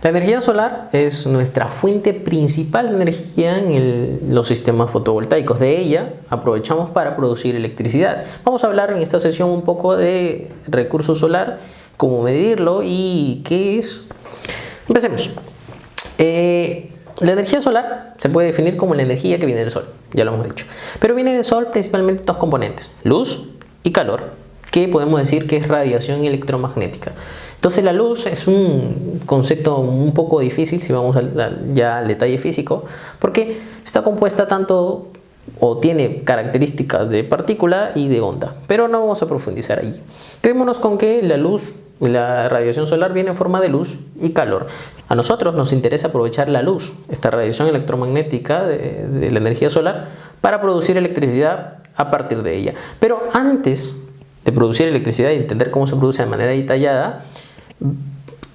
La energía solar es nuestra fuente principal de energía en los sistemas fotovoltaicos. De ella aprovechamos para producir electricidad. Vamos a hablar en esta sesión un poco de recurso solar, cómo medirlo y qué es. Empecemos. La energía solar se puede definir como la energía que viene del sol, ya lo hemos dicho. Pero viene del sol principalmente dos componentes, luz y calor, que podemos decir que es radiación electromagnética. Entonces la luz es un concepto un poco difícil si vamos ya al detalle físico, porque está compuesta tanto o tiene características de partícula y de onda, pero no vamos a profundizar allí. Quedémonos con que la luz, la radiación solar viene en forma de luz y calor. A nosotros nos interesa aprovechar la luz, esta radiación electromagnética de la energía solar, para producir electricidad a partir de ella. Pero antes de producir electricidad y entender cómo se produce de manera detallada,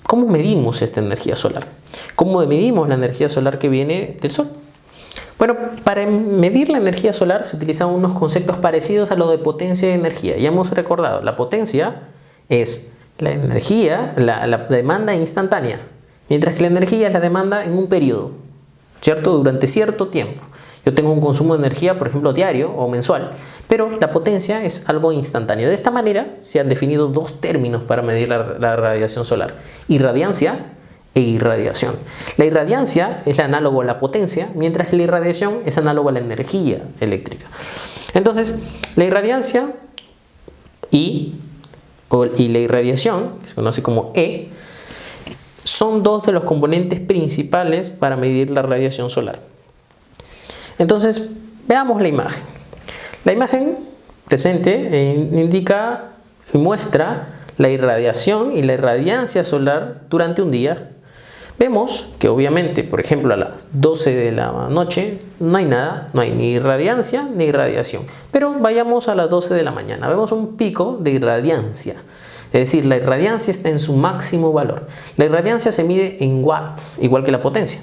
¿cómo medimos esta energía solar? ¿Cómo medimos la energía solar que viene del sol? Bueno, para medir la energía solar se utilizan unos conceptos parecidos a lo de potencia y energía. Ya hemos recordado, la potencia es la energía, la demanda instantánea, mientras que la energía es la demanda en un periodo, ¿cierto? Durante cierto tiempo. Yo tengo un consumo de energía, por ejemplo, diario o mensual, pero la potencia es algo instantáneo. De esta manera se han definido dos términos para medir la radiación solar: irradiancia e irradiación. La irradiancia es el análogo a la potencia, mientras que la irradiación es análogo a la energía eléctrica. Entonces, la irradiancia y la irradiación, que se conoce como E, son dos de los componentes principales para medir la radiación solar. Entonces, veamos la imagen. La imagen presente indica y muestra la irradiación y la irradiancia solar durante un día. Vemos que obviamente, por ejemplo, a las 12 de la noche no hay nada, no hay ni irradiancia ni irradiación. Pero vayamos a las 12 de la mañana, vemos un pico de irradiancia. Es decir, la irradiancia está en su máximo valor. La irradiancia se mide en watts, igual que la potencia.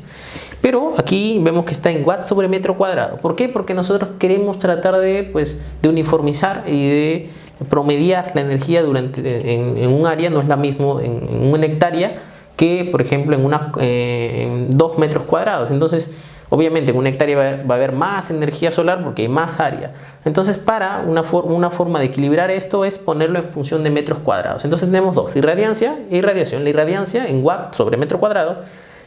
Pero aquí vemos que está en watts sobre metro cuadrado. ¿Por qué? Porque nosotros queremos tratar de uniformizar y de promediar la energía en un área. No es la misma en una hectárea que, por ejemplo, en 2 metros cuadrados. Entonces, obviamente en una hectárea va a haber más energía solar porque hay más área. Entonces, para una forma de equilibrar esto es ponerlo en función de metros cuadrados. Entonces tenemos dos, irradiancia e irradiación. La irradiancia en watts sobre metro cuadrado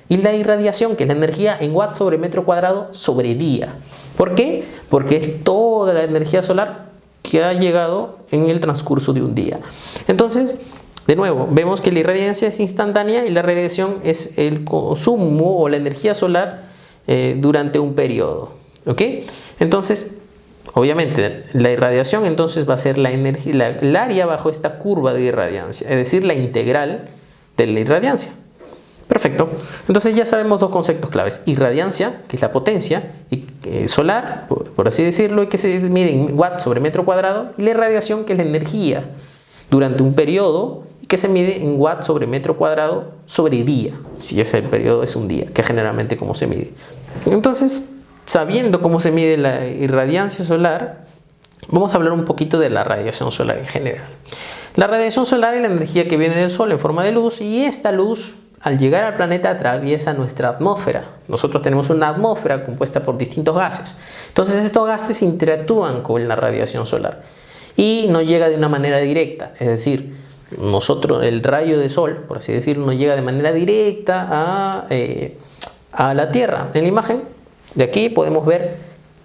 y la irradiación, que es la energía en watts sobre metro cuadrado sobre día. ¿Por qué? Porque es toda la energía solar que ha llegado en el transcurso de un día. Entonces, de nuevo, vemos que la irradiancia es instantánea y la radiación es el consumo o la energía solar durante un periodo. ¿Ok? Entonces, obviamente, la irradiación entonces va a ser el área bajo esta curva de irradiancia, es decir, la integral de la irradiancia. Perfecto. Entonces ya sabemos dos conceptos claves: irradiancia, que es la potencia solar, por así decirlo, y que se mide en watts sobre metro cuadrado, y la irradiación, que es la energía durante un periodo, que se mide en watts sobre metro cuadrado sobre día, si ese periodo es un día, que es generalmente como se mide. Entonces, sabiendo cómo se mide la irradiancia solar, vamos a hablar un poquito de la radiación solar en general. La radiación solar es la energía que viene del sol en forma de luz, y esta luz, al llegar al planeta, atraviesa nuestra atmósfera. Nosotros tenemos una atmósfera compuesta por distintos gases. Entonces estos gases interactúan con la radiación solar y no llega de una manera directa. Es decir, el rayo de sol, por así decirlo, no llega de manera directa a la Tierra. En la imagen de aquí podemos ver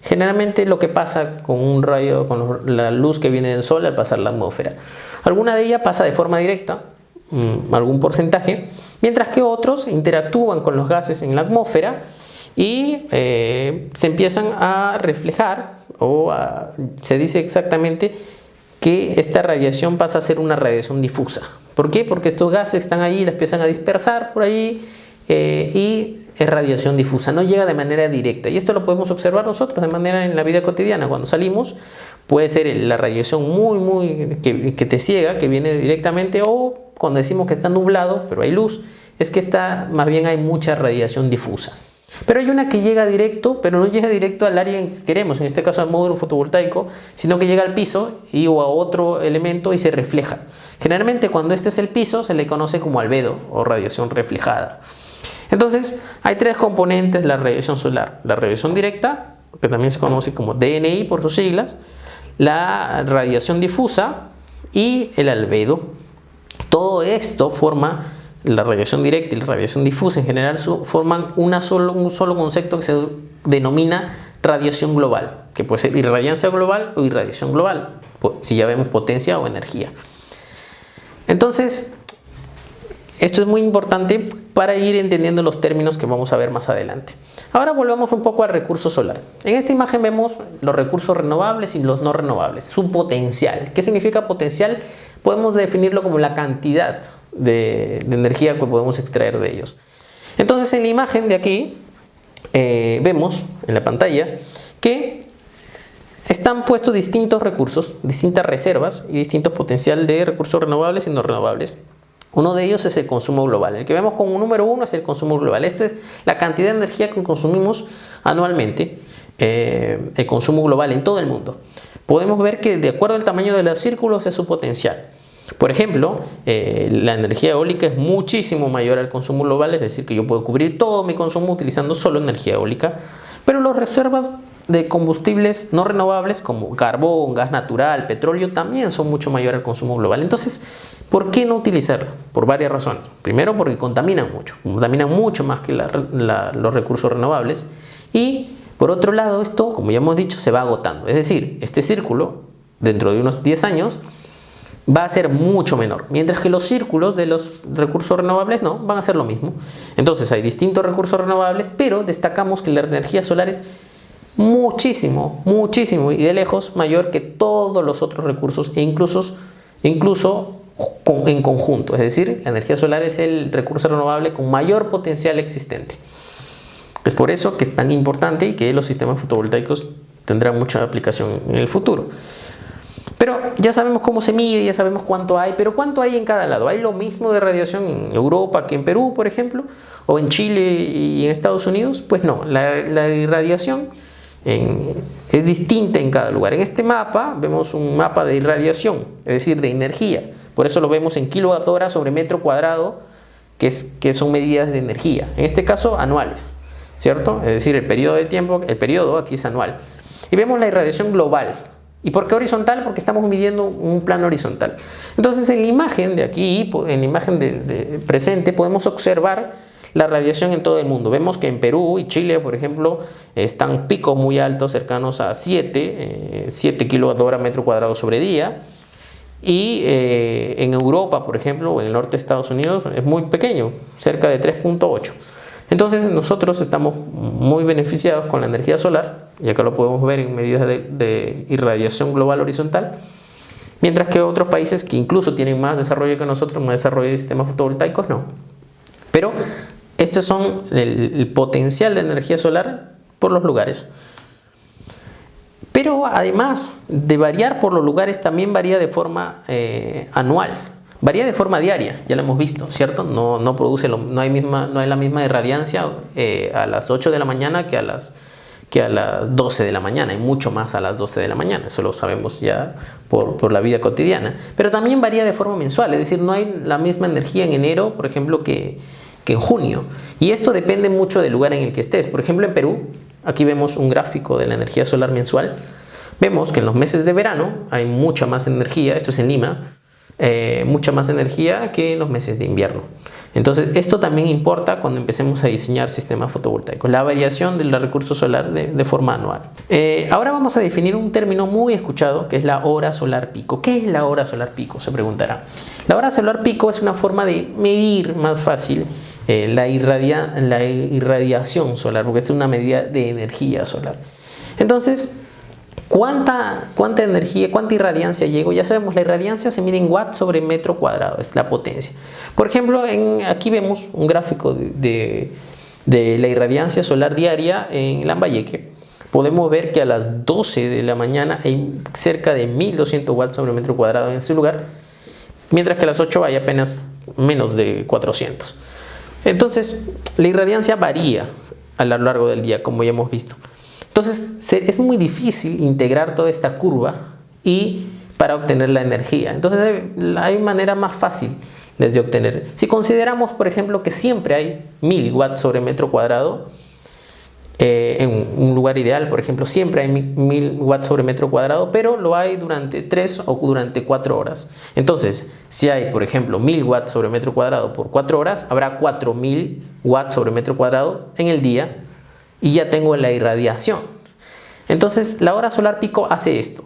generalmente lo que pasa con un rayo, con la luz que viene del sol al pasar la atmósfera. Alguna de ellas pasa de forma directa, algún porcentaje, mientras que otros interactúan con los gases en la atmósfera y se empiezan a reflejar, se dice exactamente que esta radiación pasa a ser una radiación difusa. ¿Por qué? Porque estos gases están ahí, las empiezan a dispersar por ahí y es radiación difusa, no llega de manera directa. Y esto lo podemos observar nosotros de manera en la vida cotidiana. Cuando salimos puede ser la radiación que te ciega, que viene directamente, o cuando decimos que está nublado pero hay luz, es que más bien hay mucha radiación difusa. Pero hay una que llega directo, pero no llega directo al área que queremos, en este caso al módulo fotovoltaico, sino que llega al piso o a otro elemento y se refleja. Generalmente cuando este es el piso se le conoce como albedo o radiación reflejada. Entonces, hay tres componentes de la radiación solar. La radiación directa, que también se conoce como DNI por sus siglas, la radiación difusa y el albedo. Todo esto forma, la radiación directa y la radiación difusa en general, forman un solo concepto que se denomina radiación global, que puede ser irradiancia global o irradiación global, si ya vemos potencia o energía. Entonces, esto es muy importante para ir entendiendo los términos que vamos a ver más adelante. Ahora volvamos un poco al recurso solar. En esta imagen vemos los recursos renovables y los no renovables, su potencial. ¿Qué significa potencial? Podemos definirlo como la cantidad de energía que podemos extraer de ellos. Entonces, en la imagen de aquí vemos en la pantalla que están puestos distintos recursos, distintas reservas y distintos potencial de recursos renovables y no renovables. Uno de ellos es el consumo global. El que vemos como número uno es el consumo global. Esta es la cantidad de energía que consumimos anualmente, el consumo global en todo el mundo. Podemos ver que de acuerdo al tamaño de los círculos es su potencial. Por ejemplo, la energía eólica es muchísimo mayor al consumo global, es decir, que yo puedo cubrir todo mi consumo utilizando solo energía eólica, pero las reservas de combustibles no renovables como carbón, gas natural, petróleo también son mucho mayor al consumo global. Entonces, ¿por qué no utilizarlo? Por varias razones. Primero, porque contaminan mucho más que los recursos renovables. Y por otro lado, esto, como ya hemos dicho, se va agotando. Es decir, este círculo, dentro de unos 10 años, va a ser mucho menor, mientras que los círculos de los recursos renovables no, van a ser lo mismo. Entonces hay distintos recursos renovables, pero destacamos que la energía solar es muchísimo y de lejos mayor que todos los otros recursos e incluso en conjunto. Es decir, la energía solar es el recurso renovable con mayor potencial existente. Es por eso que es tan importante y que los sistemas fotovoltaicos tendrán mucha aplicación en el futuro. Pero ya sabemos cómo se mide, ya sabemos cuánto hay, pero ¿cuánto hay en cada lado? ¿Hay lo mismo de radiación en Europa que en Perú, por ejemplo? ¿O en Chile y en Estados Unidos? Pues no, la irradiación es distinta en cada lugar. En este mapa vemos un mapa de irradiación, es decir, de energía. Por eso lo vemos en kilowatt-hora sobre metro cuadrado, que son medidas de energía. En este caso, anuales, ¿cierto? Es decir, el periodo aquí es anual. Y vemos la irradiación global. ¿Y por qué horizontal? Porque estamos midiendo un plano horizontal. Entonces, en la imagen de aquí, en la imagen de presente, podemos observar la radiación en todo el mundo. Vemos que en Perú y Chile, por ejemplo, están picos muy altos, cercanos a 7 kWh metro cuadrado sobre día. Y en Europa, por ejemplo, o en el norte de Estados Unidos, es muy pequeño, cerca de 3.8. Entonces nosotros estamos muy beneficiados con la energía solar, ya que lo podemos ver en medidas de irradiación global horizontal, mientras que otros países que incluso tienen más desarrollo que nosotros, más desarrollo de sistemas fotovoltaicos, no. Pero estos son el potencial de energía solar por los lugares. Pero además de variar por los lugares, también varía de forma anual. Varía de forma diaria, ya lo hemos visto, ¿cierto? No produce no hay la misma irradiancia a las 8 de la mañana que a las 12 de la mañana, y mucho más a las 12 de la mañana. Eso lo sabemos ya por la vida cotidiana. Pero también varía de forma mensual, es decir, no hay la misma energía en enero, por ejemplo, que en junio. Y esto depende mucho del lugar en el que estés. Por ejemplo, en Perú, aquí vemos un gráfico de la energía solar mensual. Vemos que en los meses de verano hay mucha más energía, esto es en Lima, mucha más energía que en los meses de invierno. Entonces esto también importa cuando empecemos a diseñar sistemas fotovoltaicos, la variación del recurso solar de forma anual. Ahora vamos a definir un término muy escuchado, que es la hora solar pico. ¿Qué es la hora solar pico?, se preguntará. La hora solar pico es una forma de medir más fácil la irradiación solar, porque es una medida de energía solar. Entonces, ¿cuánta energía, cuánta irradiancia llegó? Ya sabemos, la irradiancia se mide en watts sobre metro cuadrado, es la potencia. Por ejemplo, aquí vemos un gráfico de la irradiancia solar diaria en Lambayeque. Podemos ver que a las 12 de la mañana hay cerca de 1200 watts sobre metro cuadrado en ese lugar, mientras que a las 8 hay apenas menos de 400. Entonces, la irradiancia varía a lo largo del día, como ya hemos visto. Entonces es muy difícil integrar toda esta curva para obtener la energía. Entonces hay manera más fácil. desde obtener. Si consideramos, por ejemplo, que siempre hay 1000 watts sobre metro cuadrado, en un lugar ideal, por ejemplo, siempre hay 1000 watts sobre metro cuadrado, pero lo hay durante 3 o durante 4 horas. Entonces, si hay, por ejemplo, 1000 watts sobre metro cuadrado por 4 horas, habrá 4000 watts sobre metro cuadrado en el día y ya tengo la irradiación. Entonces, la hora solar pico hace esto.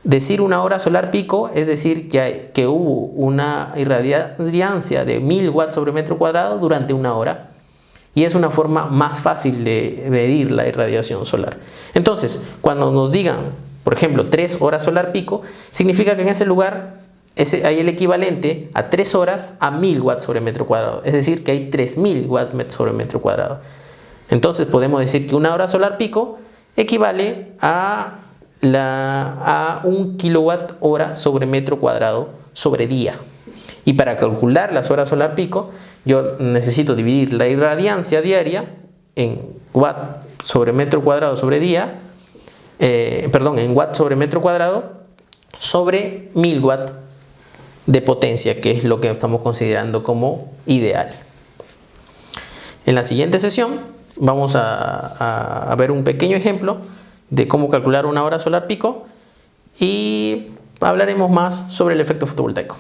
Decir una hora solar pico es decir que hubo una irradiancia de 1000 watts sobre metro cuadrado durante una hora. Y es una forma más fácil de medir la irradiación solar. Entonces, cuando nos digan, por ejemplo, 3 horas solar pico, significa que en ese lugar hay el equivalente a 3 horas a 1000 watts sobre metro cuadrado. Es decir, que hay 3000 watts sobre metro cuadrado. Entonces, podemos decir que una hora solar pico equivale a 1 kilowatt hora sobre metro cuadrado sobre día. Y para calcular las horas solar pico, yo necesito dividir la irradiancia diaria en watt sobre metro cuadrado sobre día, en watt sobre metro cuadrado sobre 1000 watts de potencia, que es lo que estamos considerando como ideal. En la siguiente sesión vamos a ver un pequeño ejemplo de cómo calcular una hora solar pico y hablaremos más sobre el efecto fotovoltaico.